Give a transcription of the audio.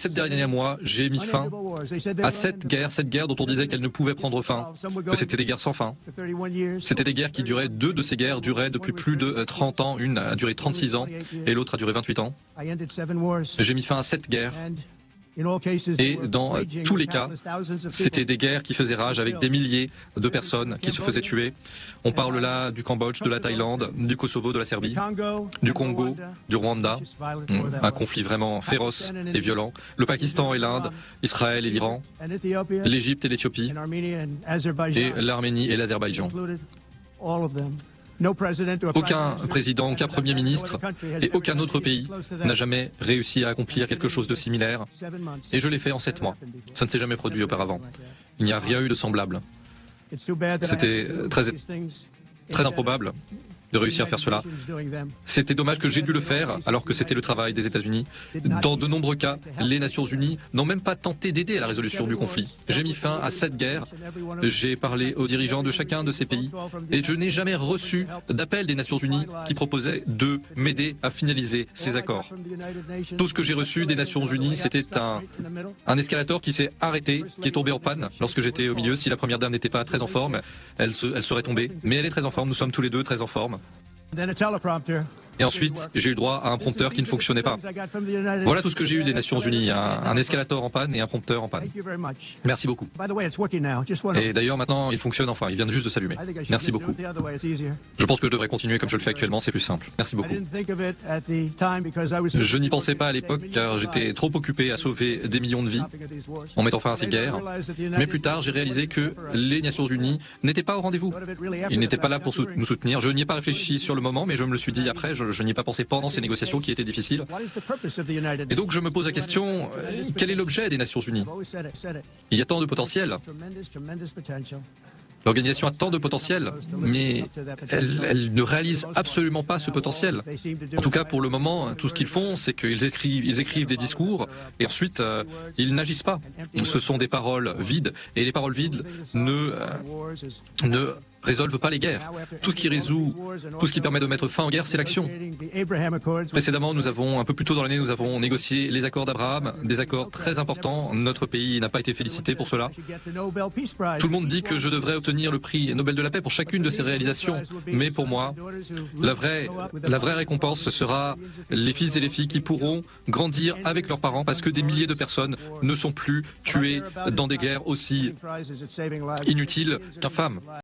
Ces derniers mois, j'ai mis fin à cette guerre dont on disait qu'elle ne pouvait prendre fin, que c'était des guerres sans fin. C'était des guerres qui duraient, deux de ces guerres duraient depuis plus de 30 ans, une a duré 36 ans et l'autre a duré 28 ans. J'ai mis fin à 7 guerres. Et dans tous les cas, c'était des guerres qui faisaient rage avec des milliers de personnes qui se faisaient tuer. On parle là du Cambodge, de la Thaïlande, du Kosovo, de la Serbie, du Congo, du Rwanda, un conflit vraiment féroce et violent, le Pakistan et l'Inde, Israël et l'Iran, l'Égypte et l'Éthiopie, et l'Arménie et l'Azerbaïdjan. Aucun président, aucun premier ministre et aucun autre pays n'a jamais réussi à accomplir quelque chose de similaire. Et je l'ai fait en 7 mois. Ça ne s'est jamais produit auparavant. Il n'y a rien eu de semblable. C'était très improbable de réussir à faire cela. C'était dommage que j'ai dû le faire alors que c'était le travail des États-Unis. Dans de nombreux cas, les Nations Unies n'ont même pas tenté d'aider à la résolution du conflit. J'ai mis fin à cette guerre, j'ai parlé aux dirigeants de chacun de ces pays et je n'ai jamais reçu d'appel des Nations Unies qui proposait de m'aider à finaliser ces accords. Tout ce que j'ai reçu des Nations Unies, c'était un escalator qui s'est arrêté, qui est tombé en panne lorsque j'étais au milieu. Si la première dame n'était pas très en forme, elle serait tombée. Mais elle est très en forme, nous sommes tous les deux très en forme. Et ensuite, j'ai eu droit à un prompteur qui ne fonctionnait pas. Voilà tout ce que j'ai eu des Nations Unies, un escalator en panne et un prompteur en panne. Merci beaucoup. Et d'ailleurs, maintenant, il fonctionne enfin, il vient juste de s'allumer. Merci beaucoup. Je pense que je devrais continuer comme je le fais actuellement, c'est plus simple. Merci beaucoup. Je n'y pensais pas à l'époque car j'étais trop occupé à sauver des millions de vies en mettant fin à ces guerres. Mais plus tard, j'ai réalisé que les Nations Unies n'étaient pas au rendez-vous. Ils n'étaient pas là pour nous soutenir. Je n'y ai pas réfléchi sur le moment, mais je me le suis dit après, je n'y ai pas pensé pendant ces négociations qui étaient difficiles. Et donc je me pose la question, quel est l'objet des Nations Unies? Il y a tant de potentiel. L'organisation a tant de potentiel, mais elle ne réalise absolument pas ce potentiel. En tout cas, pour le moment, tout ce qu'ils font, c'est qu'ils écrivent des discours et ensuite, ils n'agissent pas. Ce sont des paroles vides et les paroles vides ne résolvent pas les guerres. Tout ce qui permet de mettre fin aux guerres, c'est l'action. Précédemment, un peu plus tôt dans l'année, nous avons négocié les accords d'Abraham, des accords très importants. Notre pays n'a pas été félicité pour cela. Tout le monde dit que je devrais obtenir le prix Nobel de la paix pour chacune de ces réalisations. Mais pour moi, la vraie récompense, ce sera les fils et les filles qui pourront grandir avec leurs parents parce que des milliers de personnes ne sont plus tuées dans des guerres aussi inutiles qu'infâmes.